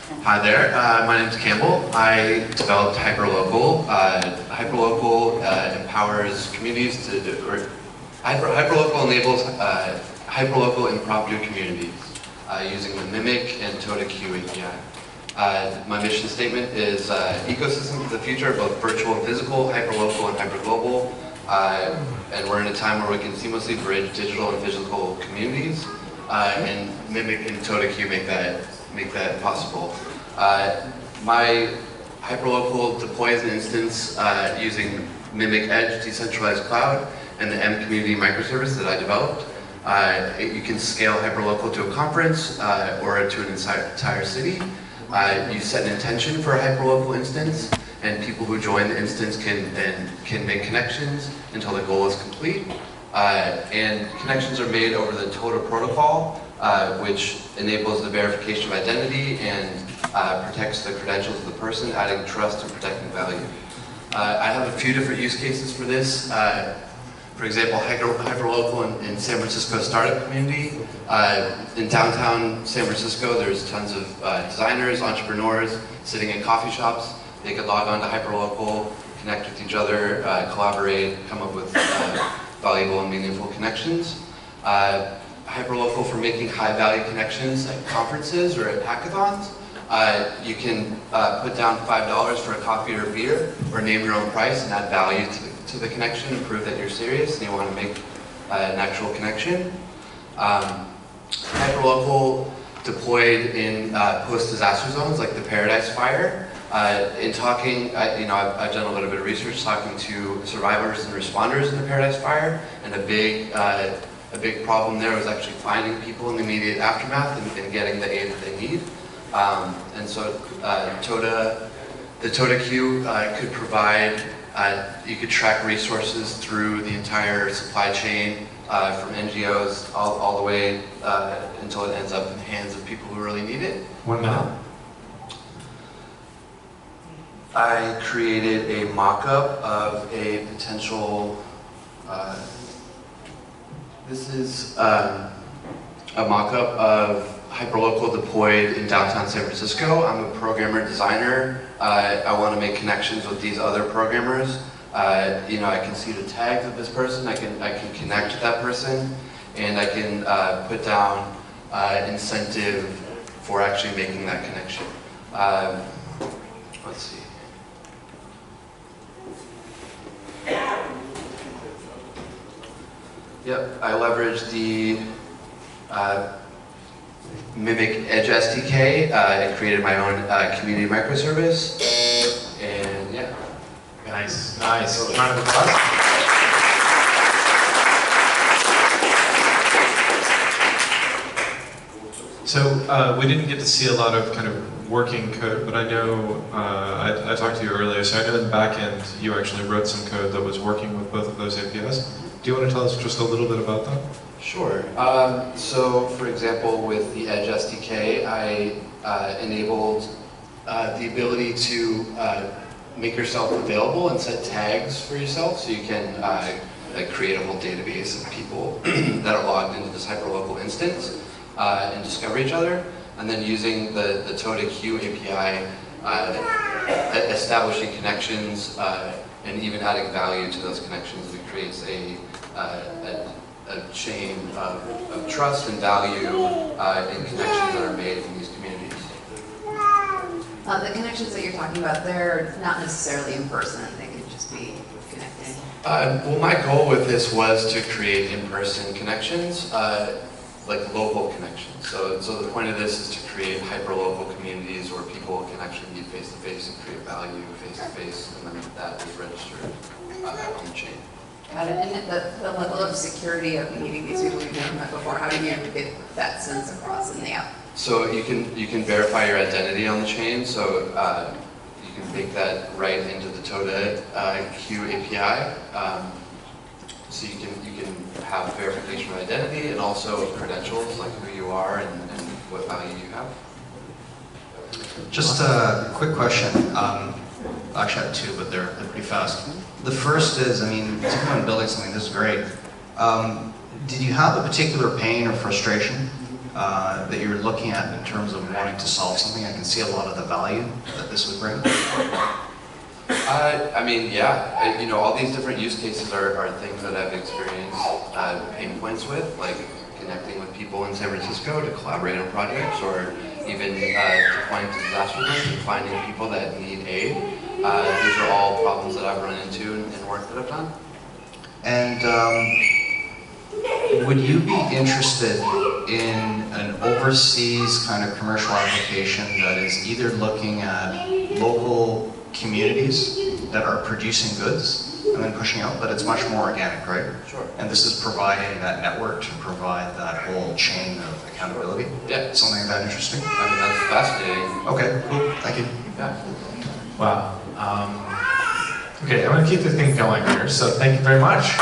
Hi there, my name is Campbell. I developed Hyperlocal. Hyperlocal empowers communities to do, or Hyperlocal enables Hyperlocal Impromptu Communities using the Mimik and TODAQ API. My mission statement is ecosystems of the future, both virtual and physical, hyperlocal and hyperglobal. And we're in a time where we can seamlessly bridge digital and physical communities, and Mimik and TODAQ make that possible. My Hyperlocal deploys an instance using Mimik Edge decentralized cloud and the M community microservice that I developed. You can scale Hyperlocal to a conference or to an entire city. You set an intention for a Hyperlocal instance, and people who join the instance can make connections until the goal is complete. And connections are made over the TODA protocol, which enables the verification of identity and protects the credentials of the person, adding trust and protecting value. I have a few different use cases for this. For example, Hyperlocal in San Francisco startup community. In downtown San Francisco, there's tons of designers, entrepreneurs sitting in coffee shops. They could log on to Hyperlocal, connect with each other, collaborate, come up with valuable and meaningful connections. Hyperlocal for making high-value connections at conferences or at hackathons. You can put down $5 for a coffee or a beer, or name your own price and add value to the connection and prove that you're serious and you want to make an actual connection. Hyperlocal deployed in post-disaster zones like the Paradise Fire. In talking, I've done a little bit of research talking to survivors and responders in the Paradise Fire, and a big problem there was actually finding people in the immediate aftermath and getting the aid that they need. And so the TODAQ could provide, you could track resources through the entire supply chain from NGOs all the way until it ends up in the hands of people who really need it. 1 minute. I created a mock-up of a potential, this is a mock-up of Hyperlocal deployed in downtown San Francisco. I'm a programmer designer. I want to make connections with these other programmers. I can see the tags of this person. I can connect with that person, and I can put down incentive for actually making that connection. Let's see. Yep, I leveraged the Mimik Edge SDK and created my own community microservice. And yeah. Nice, nice. Round of applause. So we didn't get to see a lot of kind of working code, but I know, I talked to you earlier, so I know in the back end you actually wrote some code that was working with both of those APIs. Do you want to tell us just a little bit about that? Sure. So, for example, with the Edge SDK, I enabled the ability to make yourself available and set tags for yourself, so you can create a whole database of people that are logged into this Hyperlocal instance and discover each other. And then using the TODAQ API, establishing connections and even adding value to those connections, it creates a chain of trust and value in connections that are made in these communities. The connections that you're talking about, they're not necessarily in person. They can just be connecting. Well, my goal with this was to create in-person connections, like local connections. So the point of this is to create hyperlocal communities where people can actually meet face-to-face and create value face-to-face, and then that is registered on the chain. Got it. And the level of security of meeting these people you've never met before, how do you get that sense across in the app? So you can verify your identity on the chain. So you can bake that right into the TODAQ API. So you can have verification of identity and also credentials, like who you are and what value you have. Just a quick question. Actually, I have two, but they're pretty fast. The first is, particularly when building something, this is great. Did you have a particular pain or frustration that you're looking at in terms of wanting to solve something? I can see a lot of the value that this would bring. I mean, yeah, you know, all these different use cases are things that I've experienced pain points with, like connecting with people in San Francisco to collaborate on projects, or even deploying to disaster zones and finding people that need aid. These are all problems that I've run into in work that I've done. And would you be interested in an overseas kind of commercial application that is either looking at local communities that are producing goods and then pushing out, but it's much more organic, right? Sure. And this is providing that network to provide that whole chain of accountability? Yeah. Something like that interesting? I mean, that's fascinating. Okay, cool, thank you. Yeah. Wow. Okay, I'm going to keep the thing going here, so thank you very much.